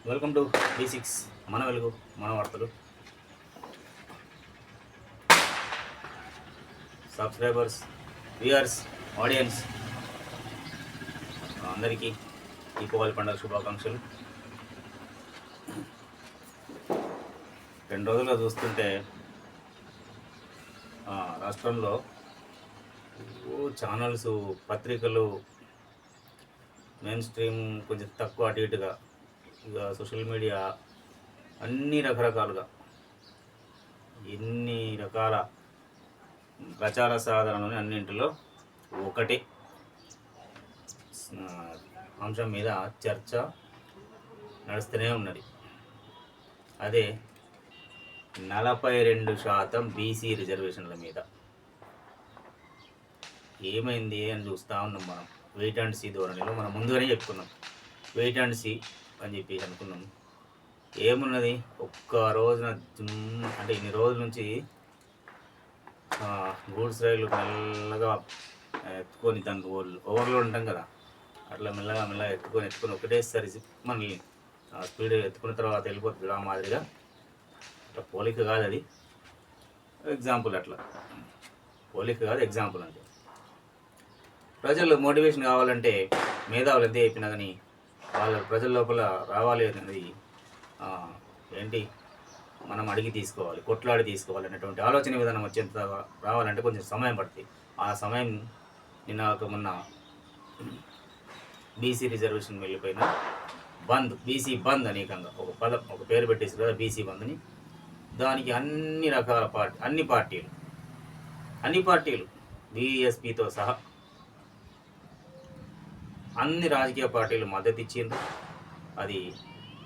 Welcome to B6 మన వెలుగు మన వార్తలు. సబ్స్క్రైబర్స్, వ్యూయర్స్, ఆడియన్స్ అందరికీ దీపావళి పండుగ శుభాకాంక్షలు. 2 రోజులుగా చూస్తుంటే రాష్ట్రంలో ఛానల్స్, పత్రికలు, మెయిన్ స్ట్రీమ్ కొంచెం తక్కువ అటు ఇటుగా, ఇక సోషల్ మీడియా అన్ని రకరకాలుగా ఎన్ని రకాల ప్రచార సాధనలు అన్నింటిలో ఒకటే అంశం మీద చర్చ నడుస్తూనే ఉన్నది. అదే 42% బీసీ రిజర్వేషన్ల మీద. ఏమైంది అని చూస్తూ ఉన్నాం. మనం వెయిట్ అండ్ సీ ధోరణిలో మనం ముందుగానే చెప్పుకున్నాం. వెయిట్ అండ్ సీ అని చెప్పేసి అనుకున్నాం. ఏమున్నది, ఒక్క రోజున అంటే ఇన్ని రోజుల నుంచి గూడ్స్ రైలు మెల్లగా ఎత్తుకొని దానికి ఓవర్లోడ్ ఉంటాం కదా, అట్లా మెల్లగా ఎత్తుకొని ఒకటేసారి మనల్ని స్పీడ్ ఎత్తుకున్న తర్వాత వెళ్ళిపోతుంది. ఆ మాదిరిగా అట్లా పోలిక కాదు, అది ఎగ్జాంపుల్. అట్లా పోలిక కాదు, ఎగ్జాంపుల్. అంటే ప్రజలు మోటివేషన్ కావాలంటే మేధావులు ఎంత చెప్పినా కానీ వాళ్ళ ప్రజల లోపల రావాలి అనేది ఏంటి, మనం అడిగి తీసుకోవాలి, కొట్లాడి తీసుకోవాలి అనేటువంటి ఆలోచన విధానం వచ్చేంత రావాలంటే కొంచెం సమయం పడుతుంది. ఆ సమయం మొన్న బీసీ రిజర్వేషన్ వెళ్ళిపోయిన బంద్, బీసీ బంద్ అనేకంగా ఒక పేరు పెట్టేసి కదా బీసీ బంద్ అని. దానికి అన్ని రకాల అన్ని పార్టీలు బీఎస్పీతో సహా అన్ని రాజకీయ పార్టీలు మద్దతు ఇచ్చిండ్రు. అది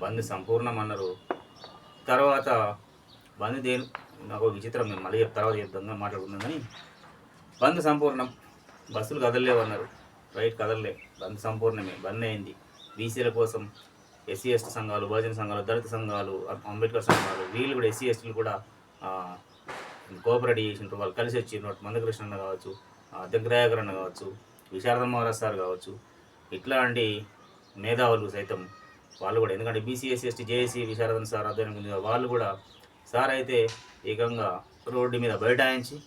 బంద్ సంపూర్ణం అన్నారు. తర్వాత బంద్ నాకు విచిత్రం, మేము మళ్ళీ తర్వాత చెప్తాం మాట్లాడుకుందాం. కానీ బంద్ సంపూర్ణం, బస్సులు కదలలేవన్నారు. రైట్, కదలలే, బంద్ సంపూర్ణమే, బంద్ అయింది. బీసీల కోసం ఎస్సీ ఎస్టీ సంఘాలు, బహుజన సంఘాలు, దళిత సంఘాలు, అంబేద్కర్ సంఘాలు, వీళ్ళు కూడా ఎస్సీ ఎస్టీలు కూడా కోఆపరేట్ చేసిండ్రు. వాళ్ళు కలిసి వచ్చిండ్రు. మందకృష్ణ అన్న కావచ్చు, దగ్గరాయకర్ అన్న కావచ్చు, విశారద మహారాజ్ సార్ కావచ్చు, ఇట్లాంటి మేధావులు సైతం వాళ్ళు కూడా, ఎందుకంటే BC SC ST JAC Visharadan sir ఆధ్వర్యం ఉంది, వాళ్ళు కూడా సార్ అయితే ఏకంగా రోడ్డు మీద బైఠాయించి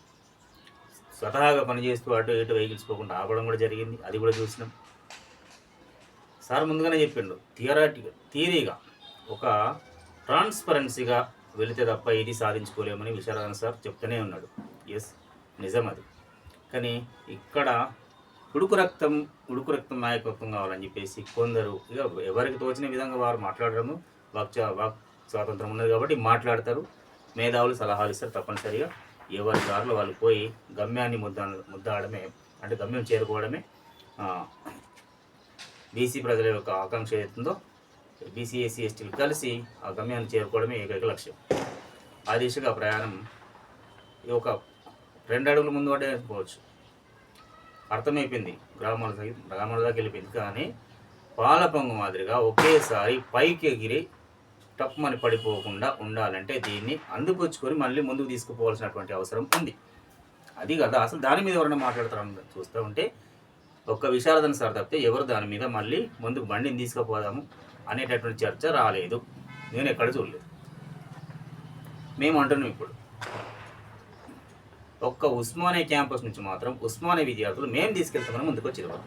స్వతహాగా పనిచేస్తూ అటు ఇటు వెహికల్స్ పోకుండా ఆపడం కూడా జరిగింది. అది కూడా చూసినాం. సార్ ముందుగానే చెప్పిండు, థియరీగా ఒక ట్రాన్స్పరెన్సీగా వెళితే తప్ప ఇది సాధించుకోలేమని విశారదన్ సార్ చెప్తూనే ఉన్నాడు. ఎస్, నిజం అది. కానీ ఇక్కడ ఉడుకు రక్తం నాయకత్వం కావాలని చెప్పేసి కొందరు ఇక ఎవరికి తోచిన విధంగా వారు మాట్లాడడము, వాక్ స్వాతంత్రం ఉన్నది కాబట్టి మాట్లాడతారు. మేధావులు సలహాలు ఇస్తారు. తప్పనిసరిగా ఎవరి దారిలో వాళ్ళు పోయి గమ్యాన్ని ముద్దాడమే, అంటే గమ్యం చేరుకోవడమే బీసీ ప్రజల యొక్క ఆకాంక్ష ఏతుందో, బీసీ ఎస్సీ ఎస్టీలు కలిసి ఆ గమ్యాన్ని చేరుకోవడమే ఏకైక లక్ష్యం. ఆ దిశగా ప్రయాణం ఒక 2 అడుగులు ముందు పడే పోవచ్చు. అర్థమైపోయింది, గ్రామాల దాకా వెళ్ళిపోయింది. కానీ పాల పొంగు మాదిరిగా ఒకేసారి పైకి ఎగిరి టప్మని పడిపోకుండా ఉండాలంటే దీన్ని అందిపుచ్చుకొని మళ్ళీ ముందుకు తీసుకుపోవాల్సినటువంటి అవసరం ఉంది. అది కదా అసలు. దాని మీద ఎవరైనా మాట్లాడతారని చూస్తూ ఉంటే ఒక్క విశారదన్ సార్ తప్పితే ఎవరు దాని మీద మళ్ళీ ముందుకు బండిని తీసుకుపోదాము అనేటటువంటి చర్చ రాలేదు. నేను ఎక్కడ చూడలేదు. మేము అంటున్నాం ఇప్పుడు ఒక్క ఉస్మానియా క్యాంపస్ నుంచి మాత్రం ఉస్మానియా విద్యార్థులు మేము తీసుకెళ్తామని ముందుకు వచ్చేవారు.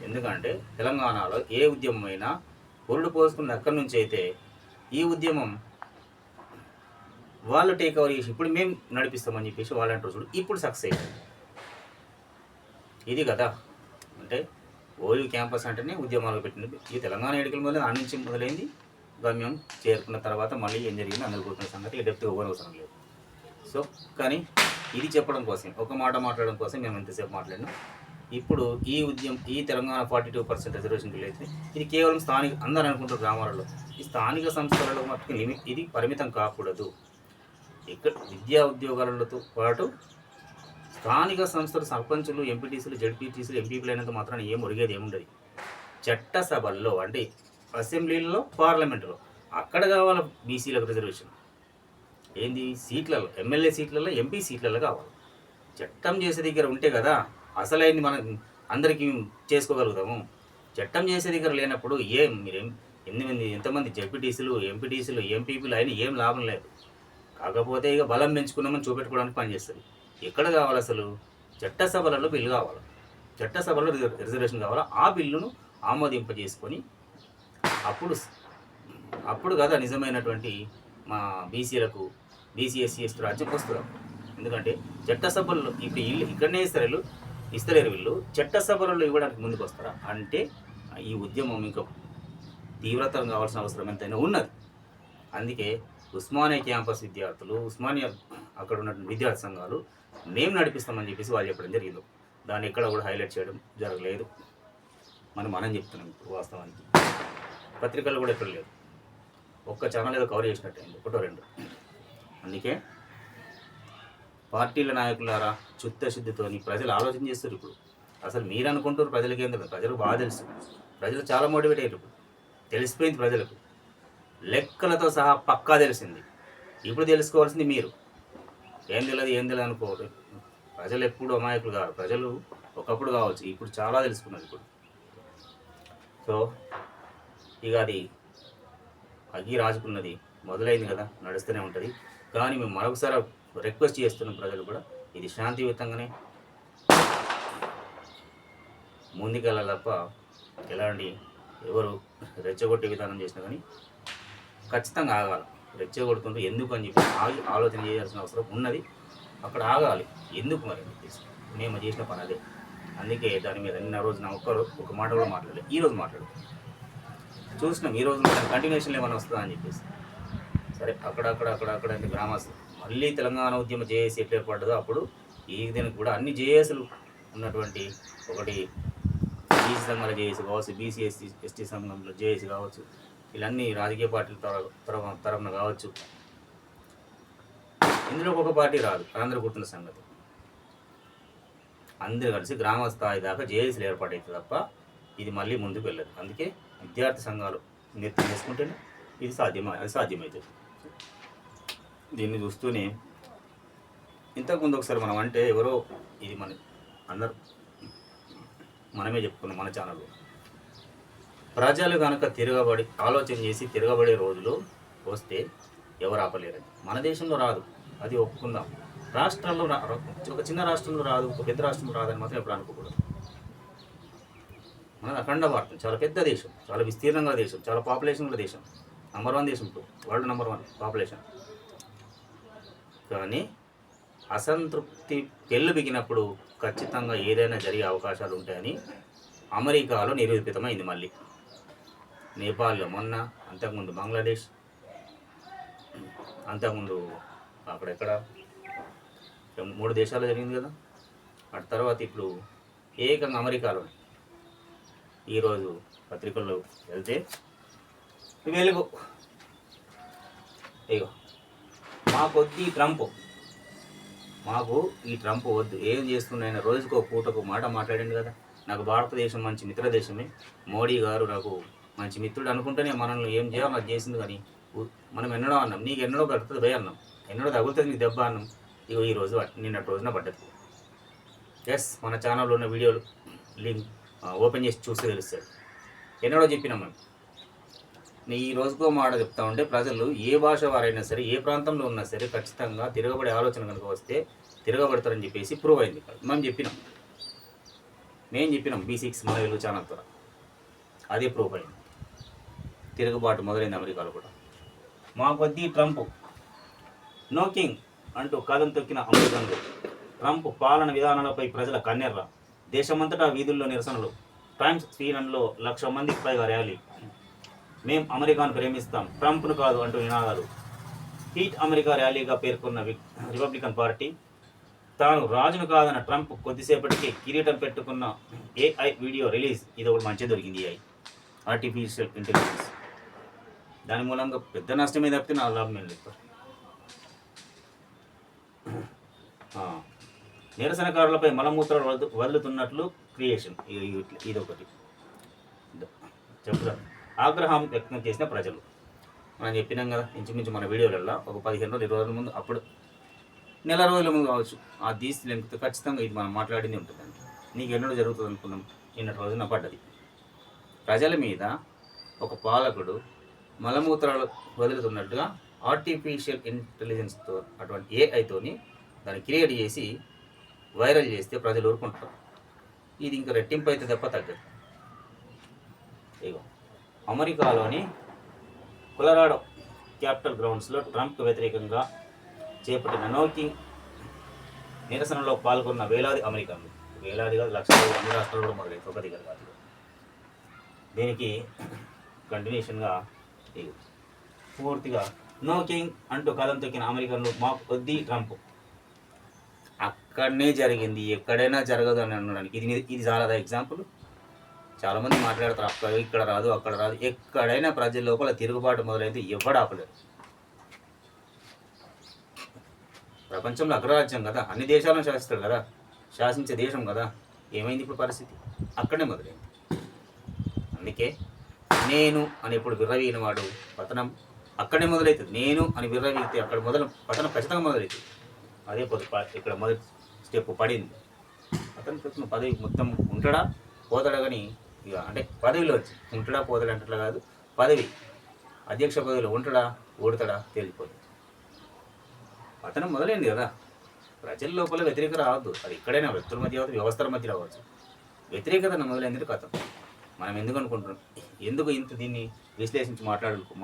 ఎందుకంటే తెలంగాణలో ఏ ఉద్యమం అయినా పొరుడు పోసుకున్న అక్కడి నుంచి అయితే ఈ ఉద్యమం వాళ్ళు టేక్ ఓవర్ చేసి ఇప్పుడు మేము నడిపిస్తామని చెప్పేసి వాళ్ళు అంటారు. చూడు, ఇప్పుడు సక్సెస్ అయ్యింది. ఇది కదా. అంటే ఓయూ క్యాంపస్ అంటేనే ఉద్యమాలు పెట్టినది. ఈ తెలంగాణ ఎన్నికల మొదలు ఆ నుంచి మొదలైంది. గమ్యం చేరుకున్న తర్వాత మళ్ళీ ఏం జరిగింది అందరూ పోతున్న సంగతి డెప్త్గా అవసరం లేదు. సో కానీ ఇది చెప్పడం కోసం, ఒక మాట మాట్లాడడం కోసం మేము ఎంతసేపు మాట్లాడినాం. ఇప్పుడు ఈ తెలంగాణ 42% రిజర్వేషన్కి లేదు. ఇది కేవలం స్థానిక, అందరూ అనుకుంటారు గ్రామాలలో, ఈ స్థానిక సంస్థలలో మట్టుకు ఇది పరిమితం కాకూడదు. ఇక్కడ విద్యా ఉద్యోగాలతో పాటు స్థానిక సంస్థలు, సర్పంచులు, ఎంపీటీసీలు, జడ్పీటీసీలు, ఎంపీపీలు అయినంత మాత్రాన్ని ఏం ఒరిగేది ఏముండదు. చట్టసభల్లో అంటే అసెంబ్లీలలో, పార్లమెంటులో అక్కడ కావాలి బీసీలకు రిజర్వేషన్. ఏంది, సీట్లలో, ఎమ్మెల్యే సీట్లలో, ఎంపీ సీట్లలో కావాలి. చట్టం చేసే దగ్గర ఉంటే కదా అసలైంది మనం అందరికీ చేసుకోగలుగుతాము. చట్టం చేసే దగ్గర లేనప్పుడు మీరేం ఎంతమంది జెడ్పీటీసీలు, ఎంపీటీసీలు, ఎంపీపీలు అయినా ఏం లాభం లేదు. కాకపోతే ఇక బలం పెంచుకున్నామని చూపెట్టుకోవడానికి పనిచేస్తుంది. ఎక్కడ కావాలి అసలు? చట్టసభలలో బిల్లు కావాలి, చట్టసభలో రిజర్వేషన్ కావాలా. ఆ బిల్లును ఆమోదింపజేసుకొని అప్పుడు కదా నిజమైనటువంటి మా బీసీలకు బీసీ ఎస్సీ ఎస్టీ రాజ్యం వస్తుంది. ఎందుకంటే చట్టసభల్లో ఇప్పుడు ఇక్కడనే ఇస్తలేరు వీళ్ళు, చట్టసభలలో ఇవ్వడానికి ముందుకు వస్తారా అంటే ఈ ఉద్యమం ఇంకా తీవ్రతరం కావాల్సిన అవసరం ఎంతైనా ఉన్నది. అందుకే ఉస్మానియా క్యాంపస్ విద్యార్థులు, ఉస్మానియా అక్కడ ఉన్నటువంటి విద్యార్థి సంఘాలు మేము నడిపిస్తామని చెప్పేసి వాళ్ళు చెప్పడం జరిగింది. దాన్ని ఎక్కడ కూడా హైలైట్ చేయడం జరగలేదు. మనం చెప్తున్నాం ఇప్పుడు వాస్తవానికి. పత్రికలు కూడా ఎక్కడ లేదు, ఒక్క ఛానల్ ఏదో కవర్ చేసినట్టయింది, ఒకటో రెండు. అందుకే పార్టీల నాయకులారా చిత్తశుద్ధితోని ప్రజలు ఆలోచన చేస్తారు. ఇప్పుడు అసలు మీరు అనుకుంటారు ప్రజలకి ఏంటో, ప్రజలకు బాగా తెలుసు. ప్రజలు చాలా మోటివేట్ అయ్యారు. ఇప్పుడు తెలిసిపోయింది ప్రజలకు, లెక్కలతో సహా పక్కా తెలిసింది. ఇప్పుడు తెలుసుకోవాల్సింది మీరు. ఏం తెలియదు అనుకోరు. ప్రజలు ఎప్పుడు అమాయకులు కాదు. ప్రజలు ఒకప్పుడు కావచ్చు, ఇప్పుడు చాలా తెలుసుకున్నారు ఇప్పుడు. సో ఇక అది అగ్గి రాజుకున్నది మొదలైంది కదా, నడుస్తూనే ఉంటుంది. కానీ మేము మరొకసారి రిక్వెస్ట్ చేస్తున్నాం, ప్రజలు కూడా ఇది శాంతియుతంగానే ముందుకెళ్ళాలి తప్ప ఎలాంటి ఎవరు రెచ్చగొట్టే విధానం చేసినా కానీ ఖచ్చితంగా ఆగాలి. రెచ్చగొడుతుంటే ఎందుకు అని చెప్పి ఆలోచన చేయాల్సిన అవసరం ఉన్నది. అక్కడ ఆగాలి. ఎందుకు మరి చెప్పేసి మేము చేసిన పని అదే. అందుకే దాని మీద నిన్న రోజున ఒక మాట కూడా మాట్లాడలేదు. ఈరోజు చూసినాం. ఈ రోజు కంటిన్యూషన్ ఏమైనా వస్తుందా అని చెప్పేసి. సరే అక్కడ గ్రామస్తులు మళ్ళీ తెలంగాణ ఉద్యమ జేఏసీ ఎట్లా ఏర్పడ్డదో అప్పుడు ఈ దీనికి కూడా అన్ని జేఏసీలు ఉన్నటువంటి ఒకటి బీసీ సంఘాల జేఏసీ కావచ్చు, బీసీ ఎస్టీ సంఘంలో జేఏసీ కావచ్చు, ఇవన్నీ రాజకీయ పార్టీల తరఫున కావచ్చు. ఇందులో ఒక పార్టీ రాదు, అందరూ గుర్తున్న సంగతి. అందరూ కలిసి గ్రామ స్థాయి దాకా జేఏసీలు ఏర్పాటవుతుంది తప్ప ఇది మళ్ళీ ముందుకు వెళ్ళదు. అందుకే విద్యార్థి సంఘాలు నిర్ణయం చేసుకుంటేనే ఇది సాధ్యమవుతుంది. దీన్ని చూస్తూనే ఇంతకుముందు ఒకసారి మనం అంటే ఎవరో ఇది అందరూ మనమే చెప్పుకున్నాం మన ఛానల్లో. ప్రజలు కనుక ఆలోచన చేసి తిరగబడే రోజులు వస్తే ఎవరు ఆపలేరని. మన దేశంలో రాదు, అది ఒప్పుకుందాం. రాష్ట్రాల్లో ఒక చిన్న రాష్ట్రంలో రాదు, ఒక పెద్ద రాష్ట్రంలో రాదని మాత్రం ఎప్పుడు అనుకోకూడదు. మనది అఖండ భారతం, చాలా పెద్ద దేశం, చాలా విస్తీర్ణంగా దేశం, చాలా పాపులేషన్ ఉన్న దేశం, నంబర్ 1 దేశం, వరల్డ్ నంబర్ 1 పాపులేషన్. కానీ అసంతృప్తి పెళ్ళు బిగినప్పుడు ఖచ్చితంగా ఏదైనా జరిగే అవకాశాలు ఉంటాయని అమెరికాలో నిరూపితమైంది. మళ్ళీ నేపాల్లో మొన్న, అంతకుముందు బంగ్లాదేశ్, అంతకుముందు అక్కడెక్కడ 3 దేశాల్లో జరిగింది కదా. అటు తర్వాత ఇప్పుడు ఏకంగా అమెరికాలో. ఈరోజు పత్రికల్లో వెళ్తే వెలుగు ఇగో మాకు ఈ ట్రంప్ వద్దు, ఏం చేస్తున్నాయన రోజుకో పూటకు మాట మాట్లాడింది కదా. నాకు భారతదేశం మంచి మిత్రదేశమే, మోడీ గారు నాకు మంచి మిత్రుడు అనుకుంటేనే మనల్ని ఏం చేయాలో నాకు చేసింది. కానీ మనం ఎన్నడో అన్నాం, నీకు ఎన్నడో కడుతుంది భయ అన్నాం, ఎన్నడో తగులుతుంది నీకు దెబ్బ అన్నాం. ఇగో ఈ రోజు నిన్నటి రోజున పడ్డది. మన ఛానల్లో ఉన్న వీడియోలు లింక్ ఓపెన్ చేసి చూస్తే తెలుస్తుంది. ఎన్నడో చెప్పినాం మేము. ఈ రోజుకో మాట చెప్తా ఉంటే ప్రజలు ఏ భాష వారైనా సరే, ఏ ప్రాంతంలో ఉన్నా సరే ఖచ్చితంగా తిరగబడే ఆలోచన కనుక వస్తే తిరగబడతారని చెప్పేసి ప్రూవ్ అయింది. మేము చెప్పినాం B6 మనవిలు ఛానల్ ద్వారా అదే ప్రూవ్ అయింది. తిరుగుబాటు మొదలైంది అమెరికాలో కూడా. మా కొద్దీ ట్రంప్ నో కింగ్ అంటూ కథం తొక్కిన అమెరికన్లు. ట్రంప్ పాలన విధానాలపై ప్రజల కన్నెర్ర. దేశమంతటా వీధుల్లో నిరసనలు. టైమ్స్ స్క్రీన్లో 1,00,000 మందికి పైగా ర్యాలీ. మేం అమెరికాను ప్రేమిస్తాం, ట్రంప్ను కాదు అంటూ నినాదాలు. హీట్ అమెరికా ర్యాలీగా పేర్కొన్న రిపబ్లికన్ పార్టీ. తాను రాజును కాదన్న ట్రంప్ కొద్దిసేపటికి కిరీటం పెట్టుకున్న AI వీడియో రిలీజ్. ఇది ఒకటి మంచిగా దొరికింది. AI artificial intelligence. దాని మూలంగా పెద్ద నష్టమే తప్పితే నా లాభం ఏం లేదు. నిరసనకారులపై మలమూత్రాలు వదులుతున్నట్లు క్రియేషన్. ఇదొకటి చెప్తాను. ఆగ్రహం వ్యక్తం చేసిన ప్రజలు. మనం చెప్పినాం కదా, ఇంచుమించు మన వీడియోలలో ఒక 15 రోజులు 20 రోజుల ముందు, అప్పుడు నెల రోజుల ముందు కావచ్చు, ఆ తీసి లెంగ్త్ ఖచ్చితంగా ఇది మనం మాట్లాడింది ఉంటుందండి. నీకు ఎన్నడూ జరుగుతుంది అనుకున్నాం, నిన్నటి రోజున పడ్డది. ప్రజల మీద ఒక పాలకుడు మలమూత్రాలు వదులుతున్నట్టుగా ఆర్టిఫిషియల్ ఇంటెలిజెన్స్తో అటువంటి ఏఐతోని దాన్ని క్రియేట్ చేసి వైరల్ చేస్తే ప్రజలు ఊరుకుంటారు. ఇది ఇంకా రెట్టింపు అయితే తప్ప తగ్గదు. ఇగో అమెరికాలోని కొలరాడో క్యాపిటల్ గ్రౌండ్స్లో ట్రంప్ వ్యతిరేకంగా చేపట్టిన నోకింగ్ నిరసనలో పాల్గొన్న వేలాది అమెరికన్లు, వేలాది కాదు లక్షలాది, అన్ని రాష్ట్రాలు కూడా మొదలైంది, ఒక దగ్గర కాదు. దీనికి కంటిన్యూషన్గా పూర్తిగా నోకింగ్ అంటూ కథం తొక్కిన అమెరికన్లు మాకు వద్ది ట్రంప్. అక్కడనే జరిగింది, ఎక్కడైనా జరగదు అని అనడానికి ఇది చాలా ఎగ్జాంపుల్. చాలామంది మాట్లాడతారు అక్కడ ఇక్కడ రాదు అక్కడ రాదు. ఎక్కడైనా ప్రజల లోపల తిరుగుబాటు మొదలైతే ఎవడు ఆపలేరు. ప్రపంచంలో అగ్రరాజ్యం కదా, అన్ని దేశాలను శాసిస్తాడు కదా, శాసించే దేశం కదా. ఏమైంది ఇప్పుడు పరిస్థితి? అక్కడనే మొదలైంది. అందుకే నేను అని ఎప్పుడు విర్రవీగిన వాడు పతనం అక్కడే మొదలవుతుంది. నేను అని విర్రవీగితే అక్కడ పతనం ఖచ్చితంగా మొదలవుతుంది. అదే ఇక్కడ మొదటి స్టెప్ పడింది. అతను పదవి మొత్తం ఉంటాడా పోతాడా కానీ ఇక అంటే పదవిలో వచ్చి ఉంటాడా పోతాడా అంటే కాదు, పదవి అధ్యక్ష పదవిలో ఉంటాడా ఓడతాడా తేలిపోతుంది. పతనం మొదలైంది కదా. ప్రజల లోపల వ్యతిరేకత రావద్దు. అది ఎక్కడైనా వ్యక్తుల మధ్య రావచ్చు, వ్యవస్థల మధ్య రావచ్చు. వ్యతిరేకత మొదలైంది కథం. మనం ఎందుకు అనుకుంటున్నాం, ఎందుకు ఇంత దీన్ని విశ్లేషించి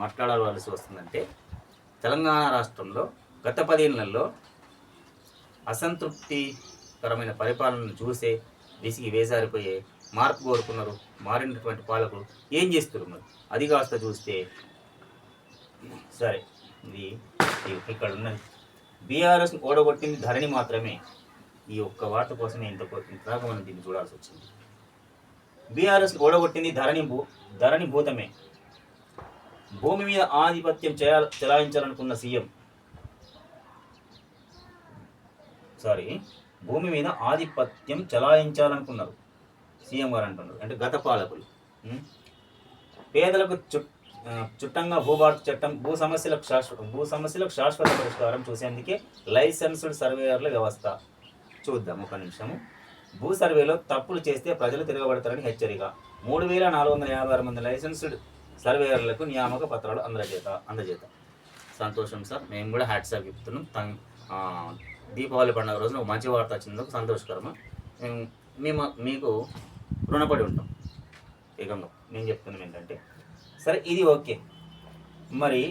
మాట్లాడవలసి వస్తుందంటే, తెలంగాణ రాష్ట్రంలో గత 10 ఏళ్లలో అసంతృప్తికరమైన పరిపాలనను చూసే విసిగి వేసారిపోయే మార్పు కోరుకున్నారు. మారినటువంటి పాలకులు ఏం చేస్తున్నారు అది కాస్త చూస్తే సరే. ఇది ఇక్కడ ఉన్నది బీఆర్ఎస్ను ఓడగొట్టింది ధరణి మాత్రమే. ఈ ఒక్క వార్త కోసమే ఇంతదాకా మనం దీన్ని చూడాల్సి వచ్చింది. బీఆర్ఎస్ను ఓడగొట్టింది ధరణి భూతమే. భూమి మీద ఆధిపత్యం చెలాయించాలనుకున్న సీఎం భూమి మీద ఆధిపత్యం చెలాయించాలనుకున్నారు సీఎం గారు అంటున్నారు. అంటే గత పాలకులు పేదలకు చుట్టంగా భూభారత చట్టం భూ సమస్యలకు శాశ్వత పరిష్కారం చూసేందుకే లైసెన్స్డ్ సర్వేయర్ల వ్యవస్థ. చూద్దాం ఒక నిమిషము. భూ సర్వేలో తప్పులు చేస్తే ప్రజలు తిరగబడతారని హెచ్చరిక. 3456 మంది లైసెన్స్డ్ సర్వేయర్లకు నియామక పత్రాలు అందజేత. సంతోషం సార్, మేము కూడా హ్యాట్సాప్ చెప్తున్నాం. దీపావళి పండుగ రోజున ఒక మంచి వార్త వచ్చినందుకు సంతోషకరమా. మేము మీకు రుణపడి ఉంటాం. ఏకంగా నేను చెప్తున్నాం ఏంటంటే, సరే ఇది ఓకే. మరి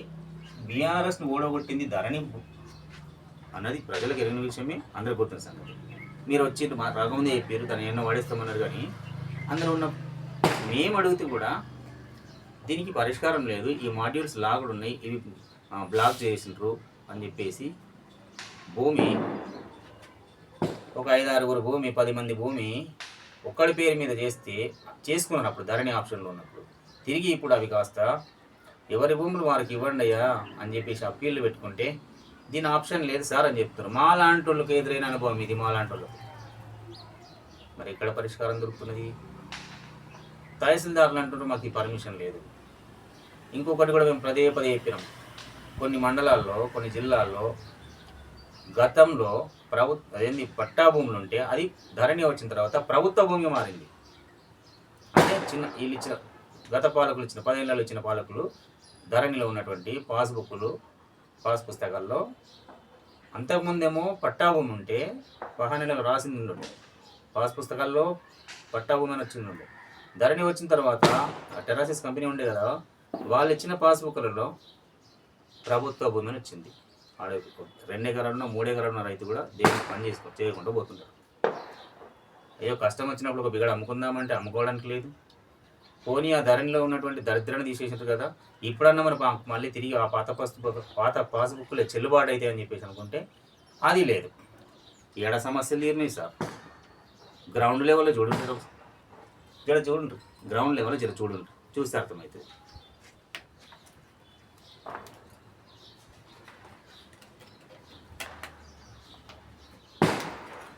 బీఆర్ఎస్ను ఓడగొట్టింది ధరణి అన్నది ప్రజలకు ఎరిగిన విషయమే, అందరికీ గుర్తున్న సంగతి. మీరు వచ్చి రాకముందే చెప్పారు తను ఎన్నో వాడిస్తామన్నారు. కానీ అందులో ఉన్న మేము అడిగితే కూడా దీనికి పరిష్కారం లేదు, ఈ మాడ్యూల్స్ లాగుడు ఉన్నాయి, ఇవి బ్లాక్ చేసిండ్రు అని చెప్పేసి భూమి ఒక 5-6 భూమి 10 మంది భూమి ఒక్కడి పేరు మీద చేసుకున్నారు అప్పుడు ధరణి ఆప్షన్లో ఉన్నప్పుడు. తిరిగి ఇప్పుడు అవి కాస్త ఎవరి భూములు వారికి ఇవ్వండి అయ్యా అని చెప్పేసి అప్పీళ్ళు పెట్టుకుంటే దీని ఆప్షన్ లేదు సార్ అని చెప్తున్నారు. మా లాంటి వాళ్ళకి ఎదురైన అనుభవం ఇది. మా లాంటి వాళ్ళకి మరి ఎక్కడ పరిష్కారం దొరుకుతున్నది? తహసీల్దారులు అంటున్నారు మాకు ఈ పర్మిషన్ లేదు. ఇంకొకటి కూడా మేము పదే చెప్పినాం. కొన్ని మండలాల్లో కొన్ని జిల్లాల్లో గతంలో పట్టా భూములు ఉంటే అది ధరణి వచ్చిన తర్వాత ప్రభుత్వ భూమిగా మారింది. అంటే వీళ్ళు ఇచ్చిన గత పాలకులు ఇచ్చిన 10 ఏళ్ళలో ఇచ్చిన పాలకులు ధరణిలో ఉన్నటువంటి పాస్ పుస్తకాల్లో అంతకుముందేమో పట్టా భూమి ఉంటే పహానీలో రాసింది ఉండదు, పాస్ పుస్తకాల్లో పట్టా భూమి అని వచ్చింది ఉండే. ధరణి వచ్చిన తర్వాత టెరాసిస్ కంపెనీ ఉండే కదా, వాళ్ళు ఇచ్చిన పాస్బుక్లలో ప్రభుత్వ భూమి అని వచ్చింది. 2 ఎకరాలున్న 3 ఎకరాలున్న రైతు కూడా దేనికి పని చేయకుండా పోతుంటారు. అయ్యో కష్టం వచ్చినప్పుడు ఒక బిగడ అమ్ముకుందామంటే అమ్ముకోవడానికి లేదు. పోనీ ఆ ధరణిలో ఉన్నటువంటి దరిద్రాన్ని తీసేసారు కదా, ఇప్పుడన్నా మనం మళ్ళీ తిరిగి ఆ పాత పాస్బుక్లే చెల్లుబాటు అయితే అని చెప్పేసి అనుకుంటే అది లేదు. ఏడ సమస్యలు తీరినాయి సార్. గ్రౌండ్ లెవెల్లో చూడండి, గ్రౌండ్ లెవెల్లో చూడండి, చూస్తే అర్థమవుతుంది.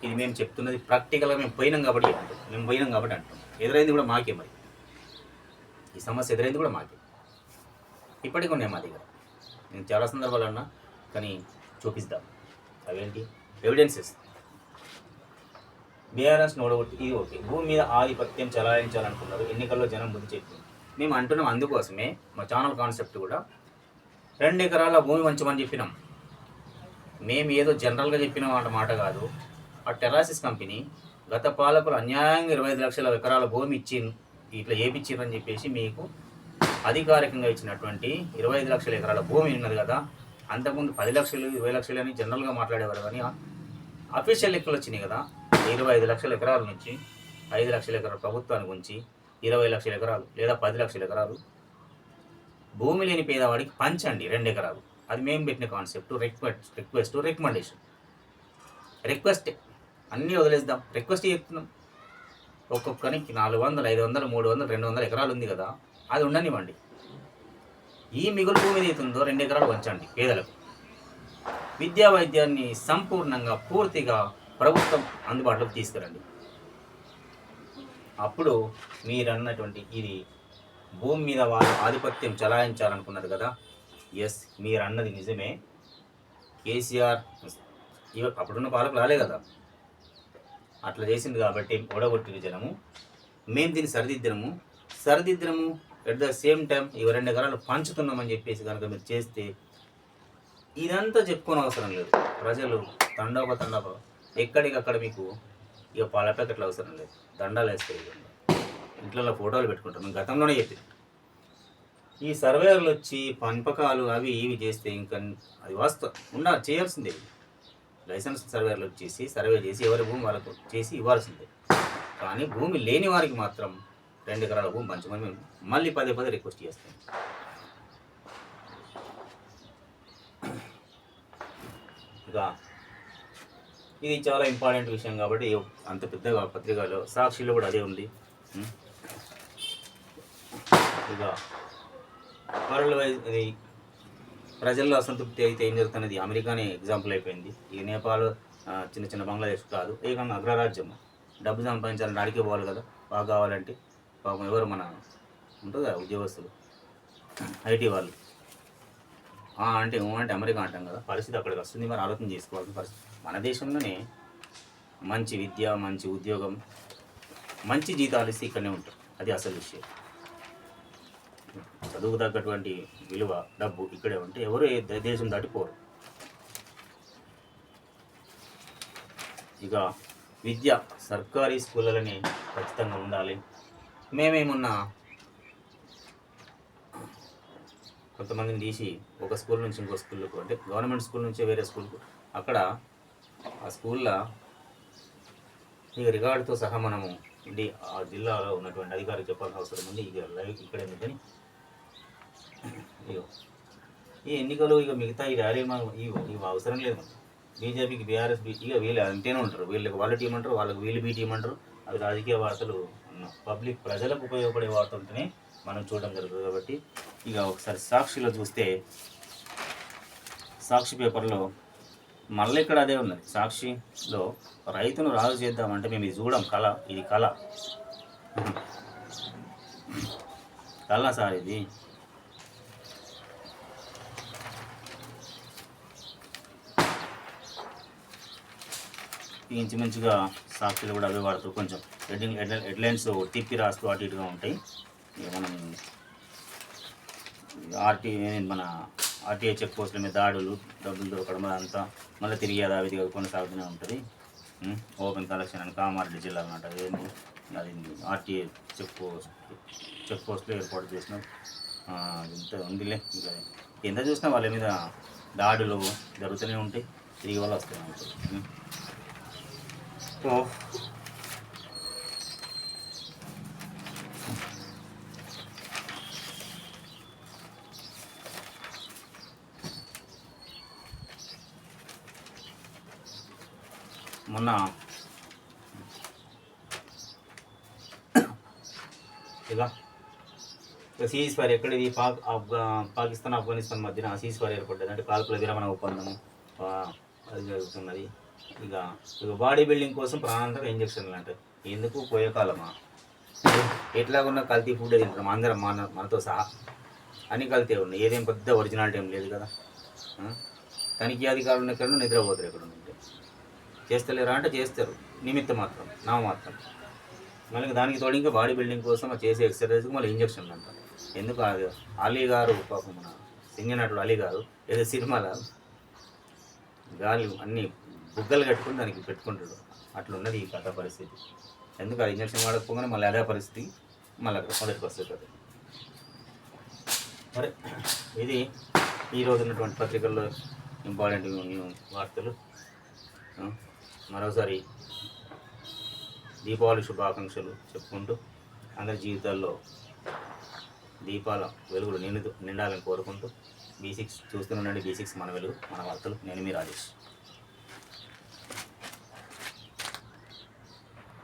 ఇది మేము చెప్తున్నది ప్రాక్టికల్గా మేము పోయినాం కాబట్టి అంటాం. ఎదురైంది కూడా మాకే. మరి ఈ సమస్య ఎదురైంది కూడా మాకే. ఇప్పటికి ఉన్నాయి మా దగ్గర. నేను చాలా సందర్భాలు అన్నా కానీ చూపిస్తాం. అవేంటి ఎవిడెన్సెస్. బీఆర్ఎస్ ఓడగొట్టి ఇది ఓకే. భూమి మీద ఆధిపత్యం చెలాయించాలనుకున్నారు. ఎన్నికల్లో జనం బుద్ధి చెప్పింది. మేము అంటున్నాం అందుకోసమే మా ఛానల్ కాన్సెప్ట్ కూడా 2 ఎకరాల భూమి వంచమని చెప్పినాం. మేము ఏదో జనరల్గా చెప్పిన మాట కాదు. ఆ టెరాసిస్ కంపెనీ గత పాలకులు అన్యాయంగా 25 లక్షల ఎకరాల భూమి ఇట్లా ఏపిచ్చిరని చెప్పేసి మీకు అధికారికంగా ఇచ్చినటువంటి 25 లక్షల ఎకరాల భూమి ఉన్నది కదా. అంతకుముందు 10 లక్షలు 20 లక్షలు అని జనరల్గా మాట్లాడేవారు, కానీ అఫీషియల్ లెక్కలు వచ్చినాయి కదా. 25 లక్షల ఎకరాల నుంచి 5 లక్షల ఎకరాలు ప్రభుత్వానికి ఉంచి 20 లక్షల ఎకరాలు లేదా 10 లక్షల ఎకరాలు భూమి లేని పేదవాడికి పంచండి 2 ఎకరాలు. అది మేము పెట్టిన కాన్సెప్ట్. రికమెండేషన్ రిక్వెస్ట్ అన్నీ వదిలేద్దాం. రిక్వెస్ట్ చెప్తున్నాం. ఒక్కొక్కరికి 400, 500, 300, 200 ఎకరాలు ఉంది కదా, అది ఉండనివ్వండి. ఈ మిగులు భూమి ఏదైతుందో 2 ఎకరాలు పంచండి పేదలకు. విద్యా వైద్యాన్ని సంపూర్ణంగా పూర్తిగా ప్రభుత్వం అందుబాటులోకి తీసుకురండి. అప్పుడు మీరు అన్నటువంటి ఇది భూమి మీద వాళ్ళు ఆధిపత్యం చలాయించాలనుకున్నారు కదా. ఎస్, మీరు అన్నది నిజమే. కేసీఆర్ అప్పుడున్న పాలకు రాలే కదా, అట్లా చేసింది కాబట్టి ఓడగొట్టిన జనము. మేము దీన్ని సరిదిద్దనము ఎట్ ద సేమ్ టైం ఈ 2 ఎకరాలు పంచుతున్నామని చెప్పేసి కనుక మీరు చేస్తే ఇదంతా చెప్పుకోని అవసరం లేదు. ప్రజలు తండోప ఎక్కడికక్కడ మీకు ఇక పాల ప్యాకెట్లు అవసరం లేదు, దండాలు వేస్తాయి, ఇంట్లో ఫోటోలు పెట్టుకుంటాం. మేము గతంలోనే చెప్పింది. ఈ సర్వేయర్లు వచ్చి పంపకాలు అవి ఇవి చేస్తే ఇంకా అది వాస్తవం చేయాల్సిందే. లైసెన్స్ సర్వేయర్లు వచ్చేసి సర్వే చేసి ఎవరి భూమి వాళ్ళకు చేసి ఇవ్వాల్సిందే. కానీ భూమి లేని వారికి మాత్రం 2 ఎకరాల భూమి పంచమని మేము మళ్ళీ పదే రిక్వెస్ట్ చేస్తాం. ఇక ఇది చాలా ఇంపార్టెంట్ విషయం కాబట్టి అంత పెద్దగా పత్రికలో సాక్షిలో కూడా అదే ఉంది. ఇక వరల్డ్ వైజ్ ఇది ప్రజల్లో అసంతృప్తి అయితే ఏం జరుగుతున్నది అమెరికానే ఎగ్జాంపుల్ అయిపోయింది. ఈ నేపాల్ చిన్న బంగ్లాదేశ్ కాదు, ఏకంగా అగ్రరాజ్యం. డబ్బు సంపాదించాలని అడిగే పోవాలి కదా, బాగా కావాలంటే. పాపం ఎవరు మన ఉంటుంది కదా ఉద్యోగస్తులు, ఐటీ వాళ్ళు అంటే అమెరికా అంటాం కదా, పరిస్థితి అక్కడికి వస్తుంది. మరి ఆలోచన చేసుకోవాల్సిన పరిస్థితి. మన దేశంలోనే మంచి విద్య, మంచి ఉద్యోగం, మంచి జీతాలు ఇస్తే ఇక్కడనే ఉంటారు. అది అసలు విషయం. చదువుకు తగ్గటువంటి విలువ డబ్బు ఇక్కడే ఉంటే ఎవరు దేశం దాటిపోరు. ఇక విద్య సర్కారీ స్కూళ్ళని ఖచ్చితంగా ఉండాలి. మేమేమన్నా కొంతమందిని తీసి ఒక స్కూల్ నుంచి ఇంకో స్కూల్కు, అంటే గవర్నమెంట్ స్కూల్ నుంచి వేరే స్కూల్కు, అక్కడ ఆ స్కూల్లో ఇక రికార్డుతో సహా మనము ఆ జిల్లాలో ఉన్నటువంటి అధికారికి చెప్పాల్సిన అవసరం ఉంది. ఇక లైవ్ ఇక్కడ ఎందుకని ఈ ఎన్నికలు ఇక మిగతా ఈ ర్యాలీ మనం ఇవి అవసరం లేదు. మనం బీజేపీకి బీఆర్ఎస్ ఇక వీళ్ళు అంటేనే ఉంటారు. వీళ్ళకి వాళ్ళ టీం అంటారు, వాళ్ళకి వీళ్ళు బీ టీం అంటారు. అవి రాజకీయ వార్తలు పబ్లిక్ ప్రజలకు ఉపయోగపడే వార్తలు ఉంటేనే మనం చూడడం జరుగుతుంది. కాబట్టి ఇక ఒకసారి సాక్షిలో చూస్తే, సాక్షి పేపర్లో మళ్ళీ ఇక్కడ అదే ఉన్నది. సాక్షిలో రైతును రాజు చేద్దామంటే మేము ఇది చూడం, కళ, ఇది కళ సార్. ఇది ఇంచుమించుగా సాక్షులు కూడా అవే వాడుతూ కొంచెం హెడ్లైన్స్ తిప్పి రాస్తూ అటు ఇటుగా ఉంటాయి. మనం మన ఆర్టీఐ చెక్ పోస్టుల మీద దాడులు, డబ్బులు దొరకడం అదంతా మళ్ళీ తిరిగి యథావిధిగా కొనసాగుతూనే ఉంటుంది. ఓపెన్ కలెక్షన్ అని కామారెడ్డి జిల్లా అన్నమాట. అది ఆర్టీఐ చెక్ పోస్టులు ఏర్పాటు చేసిన ఇంత ఉందిలే. ఇంకా ఎంత చూసినా వాళ్ళ మీద దాడులు జరుగుతూనే ఉంటాయి, తిరిగి వాళ్ళు వస్తూనే ఉంటాయి. మొన్న ఇక సీజ్ ఫైర్ ఎక్కడిది పాకిస్తాన్ ఆఫ్ఘనిస్తాన్ మధ్యన సీజ్ ఫైర్ ఏర్పడ్డది. అంటే కాల్పుల విరమణ ఒప్పందము అది జరుగుతున్నది. ఇక బాడీ బిల్డింగ్ కోసం ప్రాణాంతక ఇంజక్షన్లు అంటే ఎందుకు పోయే కాలమా? ఎట్లాగున్నా కల్తీ ఫుడ్ తింటాం అందరం, మనతో సహా అన్ని కల్తీ ఉన్నాయి. ఏదేం పెద్ద ఒరిజినాలిటీ ఏం లేదు కదా. తనిఖీ అధికారులు ఎక్కడ నిద్రపోతారు, ఎక్కడ ఉంటే చేస్తలేరా అంటే చేస్తారు, నిమిత్తం మాత్రం, నామమాత్రం. మళ్ళీ దానికి తోడు ఇంకా బాడీ బిల్డింగ్ కోసం చేసే ఎక్సర్సైజ్కి మళ్ళీ ఇంజక్షన్లు అంటారు. ఎందుకు అలీ గారు పాపం మన సింగర్ నటుడు అలీ గారు ఏదో సినిమాలో గాలి అన్ని బుగ్గలు కట్టుకుని దానికి పెట్టుకుంటాడు. అట్లున్నది ఈ కథ పరిస్థితి. ఎందుకు ఆ ఇంజక్షన్ వాడకపోగానే మళ్ళీ అదే పరిస్థితి మళ్ళీ మొదటికి వస్తుంది కదా. సరే, ఇది ఈరోజు ఉన్నటువంటి పత్రికల్లో ఇంపార్టెంట్ వార్తలు. మరోసారి దీపావళి శుభాకాంక్షలు చెప్పుకుంటూ అందరి జీవితాల్లో దీపాల వెలుగులు నిండాలని కోరుకుంటూ B6 చూస్తూనే ఉండండి. B6 మన వెలుగు మన వార్తలు. నేను మీ రాజేష్.